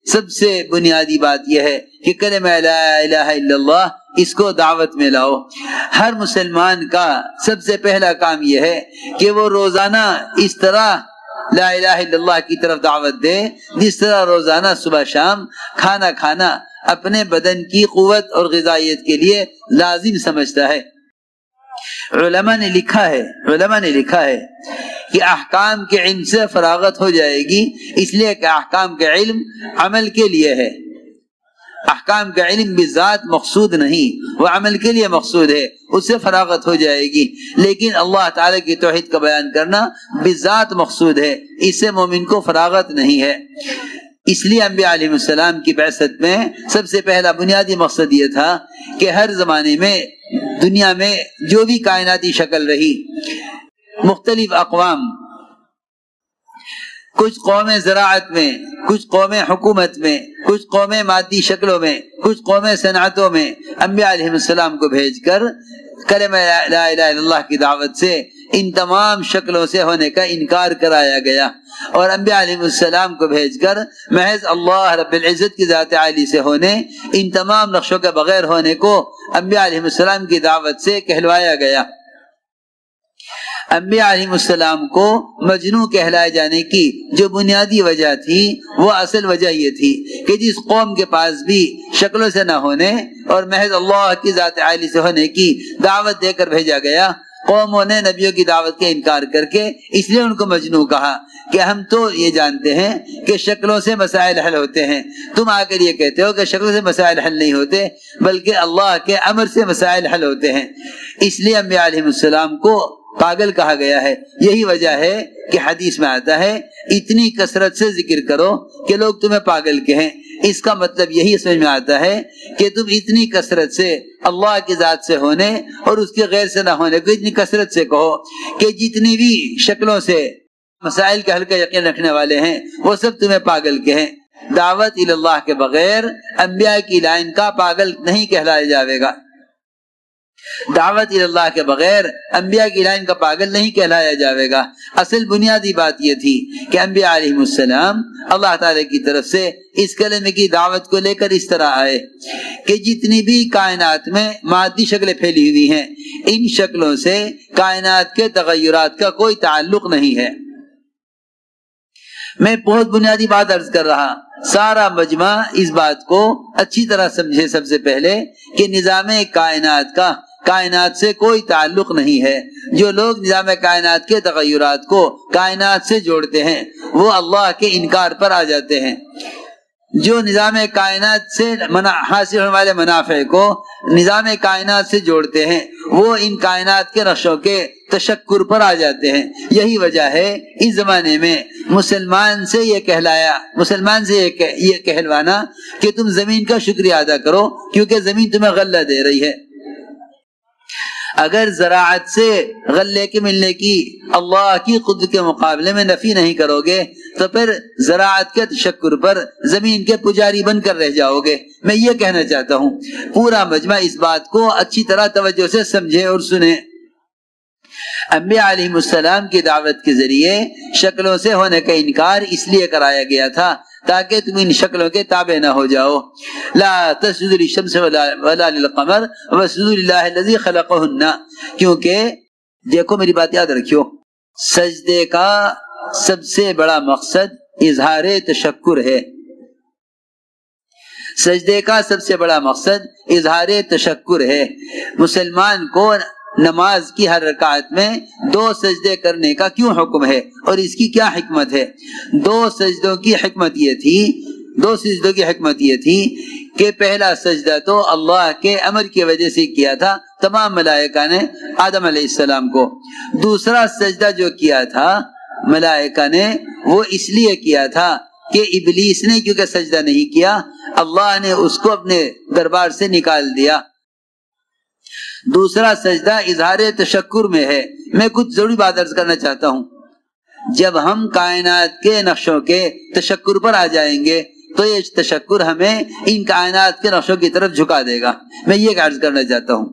سب سے بنیادی بات یہ ہے کہ کلمہ لا الہ الا اللہ اس کو دعوت میں لاؤ۔ ہر مسلمان کا سب سے پہلا کام یہ ہے کہ وہ روزانہ اس طرح لا الہ الا اللہ کی طرف دعوت دے جس طرح روزانہ صبح شام کھانا کھانا اپنے بدن کی قوت اور غذائیت کے لیے لازم سمجھتا ہے۔ علماء نے لکھا ہے کہ احکام کے علم سے فراغت ہو جائے گی، اس لیے کہ احکام کے علم عمل کے لیے ہے، احکام کا علم بذات مقصود نہیں، وہ عمل کے لیے مقصود ہے، اس سے فراغت ہو جائے گی۔ لیکن اللہ تعالیٰ کی توحید کا بیان کرنا بذات مقصود ہے، اس سے مومن کو فراغت نہیں ہے۔ اس لیے انبیاء علیہ السلام کی بعثت میں سب سے پہلا بنیادی مقصد یہ تھا کہ ہر زمانے میں دنیا میں جو بھی کائناتی شکل رہی، مختلف اقوام، کچھ قومیں زراعت میں، کچھ قومیں حکومت میں، کچھ قومیں مادی شکلوں میں، کچھ قومیں صنعتوں میں، انبیاء علیہ السلام کو بھیج کر کلمہ لا الہ الا اللہ کی دعوت سے ان تمام شکلوں سے ہونے کا انکار کرایا گیا، اور انبیاء علیہ السلام کو بھیج کر محض اللہ رب العزت کی ذات عالی سے ہونے، ان تمام نقشوں کے بغیر ہونے کو انبیاء علیہ السلام کی دعوت سے کہلوایا گیا۔ انبیاء علیہ السلام کو مجنو کہلائے جانے کی جو بنیادی وجہ تھی، وہ اصل وجہ یہ تھی کہ جس قوم کے پاس بھی شکلوں سے نہ ہونے اور محض اللہ کی ذات عالی سے ہونے کی دعوت دے کر بھیجا گیا، قوموں نے نبیوں کی دعوت کا انکار کر کے اس لیے ان کو مجنو کہا کہ ہم تو یہ جانتے ہیں کہ شکلوں سے مسائل حل ہوتے ہیں، تم آ کر یہ کہتے ہو کہ شکلوں سے مسائل حل نہیں ہوتے بلکہ اللہ کے امر سے مسائل حل ہوتے ہیں۔ اس لیے انبیاء علیہ السلام کو پاگل کہا گیا ہے۔ یہی وجہ ہے کہ حدیث میں آتا ہے اتنی کثرت سے ذکر کرو کہ لوگ تمہیں پاگل کہیں۔ اس کا مطلب یہی سمجھ میں آتا ہے کہ تم اتنی کثرت سے اللہ کی ذات سے ہونے اور اس کے غیر سے نہ ہونے کو اتنی کثرت سے کہو کہ جتنی بھی شکلوں سے مسائل کا حل کا یقین رکھنے والے ہیں وہ سب تمہیں پاگل کہیں۔ دعوت اللہ کے بغیر انبیاء کی لائن کا پاگل نہیں کہلایا جاوے گا، دعوت اللہ کے بغیر انبیاء کی لائن کا پاگل نہیں کہلایا جاوے گا۔ اصل بنیادی بات یہ تھی کہ انبیاء علیہ السلام اللہ تعالی کی طرف سے اس کلمے کی دعوت کو لے کر اس طرح آئے کہ جتنی بھی کائنات میں مادی شکلیں پھیلی ہوئی ہیں، ان شکلوں سے کائنات کے تغیرات کا کوئی تعلق نہیں ہے۔ میں بہت بنیادی بات عرض کر رہا، سارا مجمع اس بات کو اچھی طرح سمجھے سب سے پہلے کہ نظام کائنات کا کائنات سے کوئی تعلق نہیں ہے۔ جو لوگ نظام کائنات کے تغیرات کو کائنات سے جوڑتے ہیں وہ اللہ کے انکار پر آ جاتے ہیں۔ جو نظام کائنات سے حاصل ہونے والے منافع کو نظام کائنات سے جوڑتے ہیں وہ ان کائنات کے نقشوں کے تشکر پر آ جاتے ہیں۔ یہی وجہ ہے اس زمانے میں مسلمان سے یہ کہلوانا کہ تم زمین کا شکریہ ادا کرو کیونکہ زمین تمہیں غلہ دے رہی ہے۔ اگر زراعت سے غلے کے ملنے کی اللہ کی قدرت کے مقابلے میں نفی نہیں کرو گے تو پھر زراعت کے تشکر پر زمین کے پجاری بن کر رہ جاؤ گے۔ میں یہ کہنا چاہتا ہوں پورا مجمع اس بات کو اچھی طرح توجہ سے سمجھے اور سنے۔ انبیاء علیہ السلام کی دعوت کے ذریعے شکلوں سے ہونے کا انکار اس لیے کرایا گیا تھا تاکہ تم ان شکلوں کے تابع نہ ہو جاؤ۔ لا تسجدوا للشمس ولا للقمر واسجدوا للہ الذی خلقہن، کیونکہ دیکھو میری بات یاد رکھیو، سجدے کا سب سے بڑا مقصد اظہار تشکر ہے۔ سجدے کا سب سے بڑا مقصد اظہار تشکر ہے۔ مسلمان کو نماز کی ہر رکعت میں 2 سجدے کرنے کا کیوں حکم ہے اور اس کی کیا حکمت ہے؟ 2 سجدوں کی حکمت یہ تھی کہ پہلا سجدہ تو اللہ کے امر کی وجہ سے کیا تھا تمام ملائکہ نے آدم علیہ السلام کو۔ دوسرا سجدہ جو کیا تھا ملائکہ نے وہ اس لیے کیا تھا کہ ابلیس نے کیونکہ سجدہ نہیں کیا اللہ نے اس کو اپنے دربار سے نکال دیا۔ دوسرا سجدہ اظہار تشکر میں ہے۔ میں کچھ ضروری بات عرض کرنا چاہتا ہوں، جب ہم کائنات کے نقشوں کے تشکر پر آ جائیں گے تو یہ تشکر ہمیں ان کائنات کے نقشوں کی طرف جھکا دے گا۔ میں یہ عرض کرنا چاہتا ہوں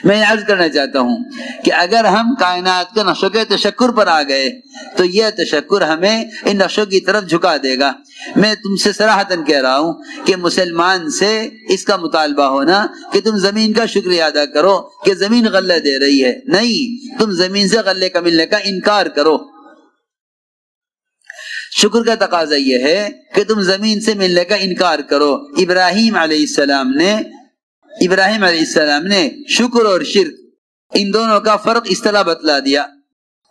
میں عرض کرنا چاہتا ہوں کہ اگر ہم کائنات کے نقشوں کے تشکر پر آ گئے تو یہ تشکر ہمیں ان نقشوں کی طرف جھکا دے گا۔ میں تم سے صراحتاً کہہ رہا ہوں کہ مسلمان سے اس کا مطالبہ ہونا کہ تم زمین کا شکریہ ادا کرو کہ زمین غلہ دے رہی ہے، نہیں، تم زمین سے غلے کا ملنے کا انکار کرو۔ شکر کا تقاضا یہ ہے کہ تم زمین سے ملنے کا انکار کرو۔ ابراہیم علیہ السلام نے شکر اور شرک ان دونوں کا فرق اس طرح بتلا دیا۔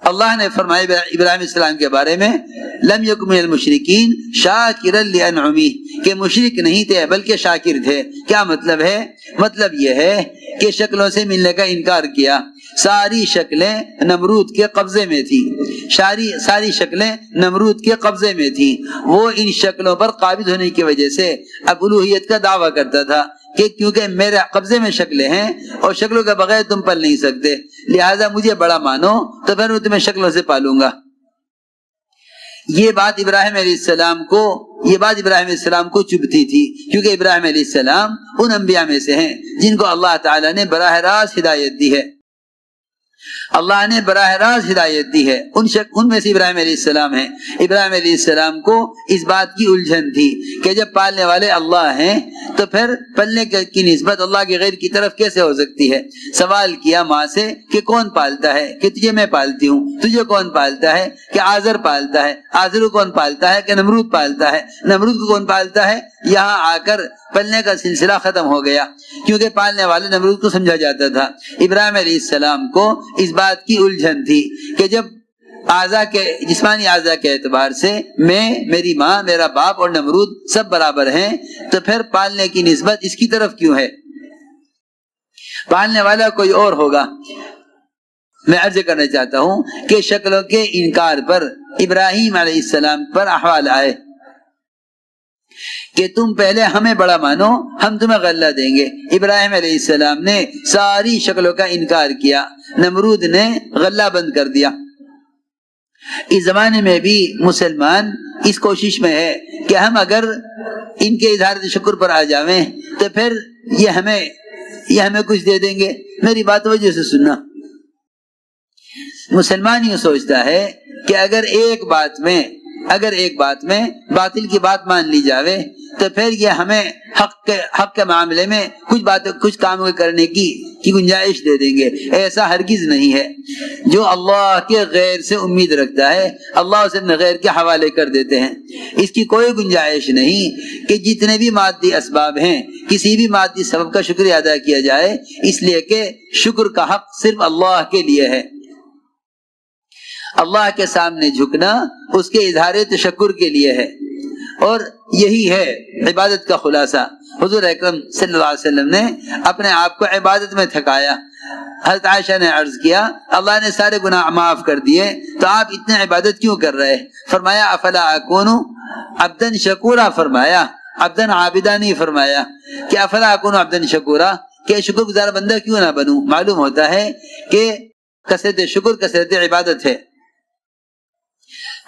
اللہ نے فرمایا ابراہیم علیہ السلام کے بارے میں لم یکن من المشرکین شاکرا لانعمہ، کہ مشرک نہیں تھے بلکہ شاکر تھے۔ کیا مطلب ہے؟ مطلب یہ ہے کہ شکلوں سے ملنے کا انکار کیا۔ ساری شکلیں نمرود کے قبضے میں تھی، ساری شکلیں نمرود کے قبضے میں تھی۔ وہ ان شکلوں پر قابض ہونے کی وجہ سے الوہیت کا دعویٰ کرتا تھا کہ کیونکہ میرے قبضے میں شکلیں ہیں اور شکلوں کے بغیر تم پل نہیں سکتے، لہٰذا مجھے بڑا مانو تو پھر میں تمہیں شکلوں سے پالوں گا۔ یہ بات ابراہیم علیہ السلام کو چبھتی تھی، کیونکہ ابراہیم علیہ السلام ان انبیاء میں سے ہیں جن کو اللہ تعالیٰ نے براہ راست ہدایت دی ہے۔ اللہ نے براہ راست ہدایت دی ہے، ان میں سے ابراہیم علیہ السلام ہیں۔ ابراہیم علیہ السلام کو اس بات کی الجھن تھی کہ جب پالنے والے اللہ ہیں تو پھر پلنے کی نسبت اللہ کے غیر کی طرف کیسے ہو سکتی ہے؟ سوال کیا ماں سے کہ کون پالتا ہے؟ کہ تجھے میں پالتی ہوں۔ تجھے کون پالتا ہے؟ کہ آزر پالتا ہے۔ آزر کو کون پالتا ہے؟ کہ نمرود پالتا ہے۔ نمرود کو کون پالتا ہے؟ یہاں آ کر پلنے کا سلسلہ ختم ہو گیا، کیونکہ پالنے والے نمرود کو سمجھا جاتا تھا۔ ابراہیم علیہ السلام کو اس بات کی الجھن تھی کہ جب جسمانی اعضاء کے اعتبار سے میں، میری ماں، میرا باپ اور نمرود سب برابر ہیں، تو پھر پالنے کی نسبت اس کی طرف کیوں ہے؟ پالنے والا کوئی اور ہوگا۔ میں عرض کرنا چاہتا ہوں کہ شکلوں کے انکار پر ابراہیم علیہ السلام پر احوال آئے کہ تم پہلے ہمیں بڑا مانو، ہم تمہیں غلہ دیں گے۔ ابراہیم علیہ السلام نے ساری شکلوں کا انکار کیا، نمرود نے غلہ بند کر دیا۔ اس زمانے میں بھی مسلمان اس کوشش میں ہے کہ ہم اگر ان کے اظہار شکر پر آ جاویں تو پھر یہ ہمیں کچھ دے دیں گے۔ میری بات وجہ سے سننا، مسلمان یہ سوچتا ہے کہ اگر ایک بات میں باطل کی بات مان لی جاوے تو پھر یہ ہمیں حق کے معاملے میں کچھ کام کرنے کی گنجائش دے دیں گے۔ ایسا ہرگز نہیں ہے۔ جو اللہ کے غیر سے امید رکھتا ہے اللہ اسے اپنے غیر کے حوالے کر دیتے ہیں۔ اس کی کوئی گنجائش نہیں کہ جتنے بھی مادی اسباب ہیں کسی بھی مادی سبب کا شکریہ ادا کیا جائے، اس لیے کہ شکر کا حق صرف اللہ کے لیے ہے۔ اللہ کے سامنے جھکنا اس کے اظہار تشکر کے لیے ہے، اور یہی ہے عبادت کا خلاصہ۔ حضور اکرم صلی اللہ علیہ وسلم نے اپنے آپ کو عبادت میں تھکایا۔ حضرت عائشہ نے عرض کیا اللہ نے سارے گناہ معاف کر دیے تو آپ اتنے عبادت کیوں کر رہے؟ فرمایا افلا اکون عبدا شکورا، فرمایا عبدا عابدا نہیں، فرمایا کہ افلا اکون عبدا شکورا، کہ شکر گزار بندہ کیوں نہ بنوں۔ معلوم ہوتا ہے کہ کثرت شکر کثرت عبادت ہے،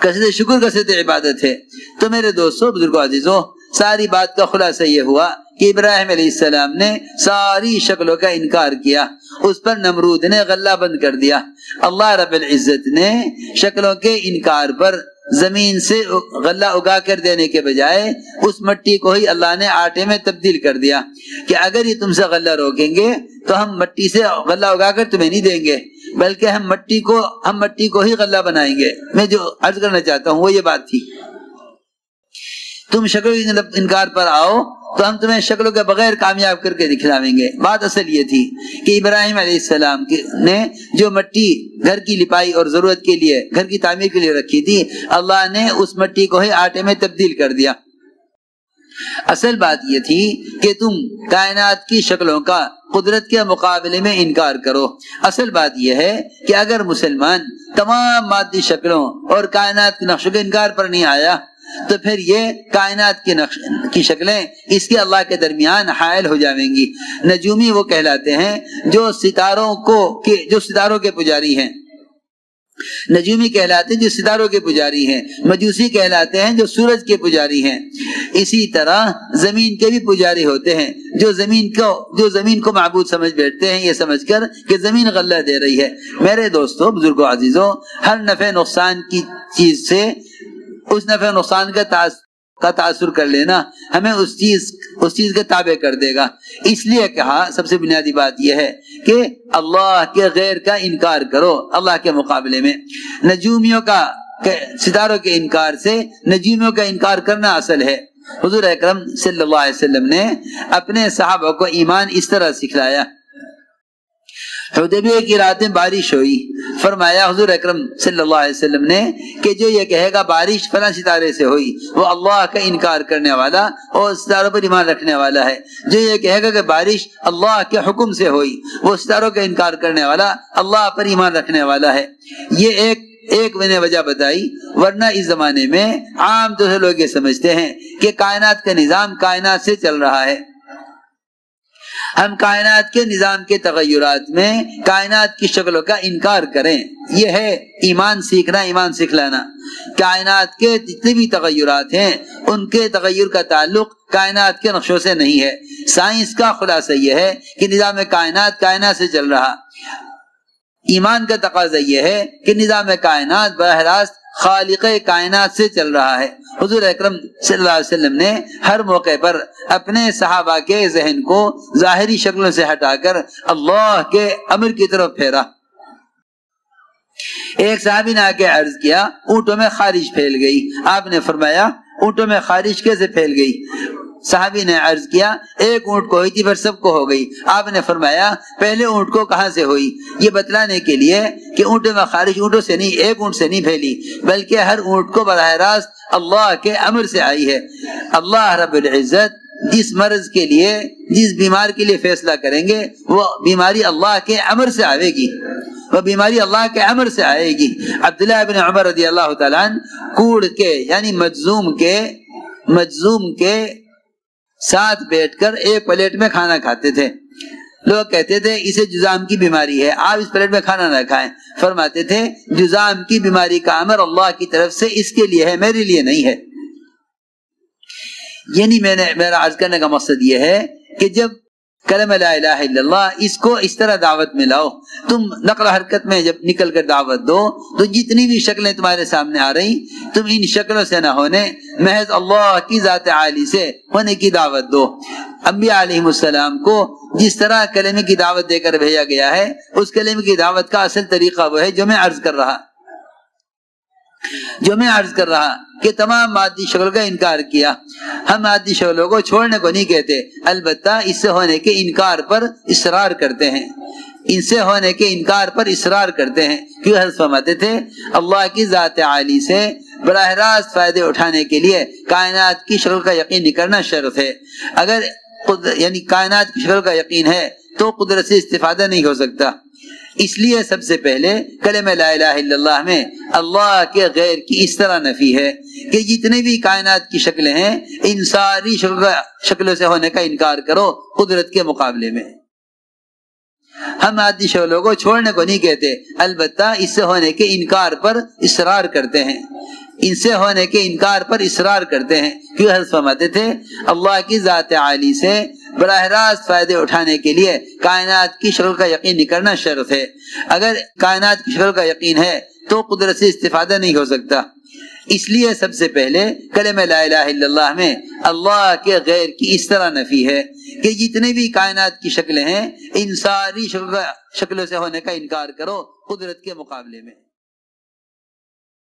کثرت شکر کثرت عبادت ہے۔ تو میرے دوستو، بزرگوں، عزیزوں، ساری بات کا خلاصہ یہ ہوا کہ ابراہیم علیہ السلام نے ساری شکلوں کا انکار کیا، اس پر نمرود نے غلہ بند کر دیا۔ اللہ رب العزت نے شکلوں کے انکار پر زمین سے غلہ اگا کر دینے کے بجائے اس مٹی کو ہی اللہ نے آٹے میں تبدیل کر دیا کہ اگر یہ تم سے غلہ روکیں گے تو ہم مٹی سے غلہ اگا کر تمہیں نہیں دیں گے، بلکہ ہم مٹی کو ہی غلہ بنائیں گے۔ میں جو عرض کرنا چاہتا ہوں وہ یہ بات تھی، تم شکلوں کے انکار پر آؤ تو ہم تمہیں شکلوں کے بغیر کامیاب کر کے دکھلاویں گے۔ بات اصل یہ تھی کہ ابراہیم علیہ السلام نے جو مٹی گھر کی لپائی اور ضرورت کے لیے، گھر کی تعمیر کے لیے رکھی تھی، اللہ نے اس مٹی کو ہی آٹے میں تبدیل کر دیا۔ اصل بات یہ تھی کہ تم کائنات کی شکلوں کا قدرت کے مقابلے میں انکار کرو۔ اصل بات یہ ہے کہ اگر مسلمان تمام مادی شکلوں اور کائنات کے نقشوں کے انکار پر نہیں آیا تو پھر یہ کائنات کی شکلیں اس کے اللہ کے درمیان حائل ہو جائیں گی۔ نجومی وہ کہلاتے ہیں جو ستاروں کے پجاری ہیں، نجومی کہلاتے ہیں جو ستاروں کے پجاری ہیں، مجوسی کہلاتے ہیں جو سورج کے پجاری ہیں۔ اسی طرح زمین کے بھی پجاری ہوتے ہیں جو زمین کو معبود سمجھ بیٹھتے ہیں یہ سمجھ کر کہ زمین غلہ دے رہی ہے۔ میرے دوستو، بزرگوں، عزیزوں، ہر نفع نقصان کی چیز سے اس نفع نقصان کا تاثر کر لینا ہمیں اس چیز کے تابع کر دے گا۔ اس لیے کہا سب سے بنیادی بات یہ ہے کہ اللہ کے غیر کا انکار کرو اللہ کے مقابلے میں۔ نجومیوں کا، ستاروں کے انکار سے نجومیوں کا انکار کرنا اصل ہے۔ حضور اکرم صلی اللہ علیہ وسلم نے اپنے صحابہ کو ایمان اس طرح سکھلایا۔ حدیبیہ کی رات میں بارش ہوئی، فرمایا حضور اکرم صلی اللہ علیہ وسلم نے کہ جو یہ کہے گا بارش فلاں ستارے سے ہوئی وہ اللہ کا انکار کرنے والا اور ستاروں پر ایمان رکھنے والا ہے، جو یہ کہے گا کہ بارش اللہ کے حکم سے ہوئی وہ ستاروں کا انکار کرنے والا اللہ پر ایمان رکھنے والا ہے۔ یہ ایک میں نے وجہ بتائی، ورنہ اس زمانے میں عام طور سے لوگ یہ سمجھتے ہیں کہ کائنات کا نظام کائنات سے چل رہا ہے۔ ہم کائنات کے نظام کے تغیرات میں کائنات کی شکلوں کا انکار کریں، یہ ہے ایمان سیکھنا، ایمان سکھلانا۔ کائنات کے جتنے بھی تغیرات ہیں ان کے تغیر کا تعلق کائنات کے نقشوں سے نہیں ہے۔ سائنس کا خلاصہ یہ ہے کہ نظام کائنات کائنات سے چل رہا۔ ایمان کا تقاضا یہ ہے کہ نظام کائنات براہ راست خالق کائنات سے چل رہا ہے۔ حضور اکرم صلی اللہ علیہ وسلم نے ہر موقع پر اپنے صحابہ کے ذہن کو ظاہری شکلوں سے ہٹا کر اللہ کے امر کی طرف پھیرا۔ ایک صحابی نے آ کے عرض کیا اونٹوں میں خارش پھیل گئی۔ آپ نے فرمایا اونٹوں میں خارش کیسے پھیل گئی؟ صحابی نے عرض کیا ایک اونٹ کو ہوئی تھی پھر سب کو ہو گئی۔ آپ نے فرمایا پہلے اونٹ کو کہاں سے ہوئی؟ یہ بتلانے کے لیے کہ اونٹوں میں خارش اونٹوں سے نہیں، ایک اونٹ سے نہیں پھیلی، بلکہ ہر اونٹ کو براہ راست اللہ کے امر سے آئی ہے۔ اللہ رب العزت جس مرض کے لیے، جس بیمار کے لیے فیصلہ کریں گے وہ بیماری اللہ کے امر سے آئے گی، وہ بیماری اللہ کے امر سے آئے گی۔ عبداللہ بن عمر رضی اللہ تعالیٰ عنہ کوڑ کے یعنی مجزوم کے ساتھ بیٹھ کر ایک پلیٹ میں کھانا کھاتے تھے۔ لوگ کہتے تھے اسے جزام کی بیماری ہے، آپ اس پلیٹ میں کھانا نہ کھائیں۔ فرماتے تھے جزام کی بیماری کا امر اللہ کی طرف سے اس کے لیے ہے، میرے لیے نہیں ہے۔ یعنی میرا عرض کرنے کا مقصد یہ ہے کہ جب کلمہ لا الہ الا اللہ اس کو اس طرح دعوت میں لاؤ، تم نقل حرکت میں جب نکل کر دعوت دو تو جتنی بھی شکلیں تمہارے سامنے آ رہی تم ان شکلوں سے نہ ہونے محض اللہ کی ذات عالی سے ہونے کی دعوت دو۔ انبیاء علیہ السلام کو جس طرح کلمے کی دعوت دے کر بھیجا گیا ہے اس کلمے کی دعوت کا اصل طریقہ وہ ہے جو میں عرض کر رہا کہ تمام مادی شکل کا انکار کیا۔ ہم مادی شکلوں کو چھوڑنے کو نہیں کہتے، البتہ اس سے ہونے کے انکار پر اصرار کرتے ہیں، ان سے ہونے کے انکار پر اصرار کرتے ہیں۔ کیوں حضرت فرماتے تھے اللہ کی ذات عالی سے براہ راست فائدے اٹھانے کے لیے کائنات کی شکل کا یقین کرنا شرط ہے۔ اگر یعنی کائنات کی شکل کا یقین ہے تو قدرت سے استفادہ نہیں ہو سکتا۔ اس لیے سب سے پہلے کلمہ لا الہ الا اللہ میں اللہ کے غیر کی اس طرح نفی ہے کہ جتنے بھی کائنات کی شکلیں ہیں ان ساری شکلوں سے ہونے کا انکار کرو قدرت کے مقابلے میں۔ ہم مادی شکلوں کو چھوڑنے کو نہیں کہتے، البتہ اس سے ہونے کے انکار پر اصرار کرتے ہیں، ان سے ہونے کے انکار پر اصرار کرتے ہیں۔ کیوں حضرت فرماتے تھے اللہ کی ذات عالی سے براہ راست فائدے اٹھانے کے لیے کائنات کی شکل کا یقین کرنا شرط ہے۔ اگر کائنات کی شکل کا یقین ہے تو قدرت سے استفادہ نہیں ہو سکتا۔ اس لیے سب سے پہلے کلمہ لا الہ الا اللہ میں اللہ کے غیر کی اس طرح نفی ہے کہ جتنے بھی کائنات کی شکلیں ہیں ان ساری شکلوں سے ہونے کا انکار کرو قدرت کے مقابلے میں۔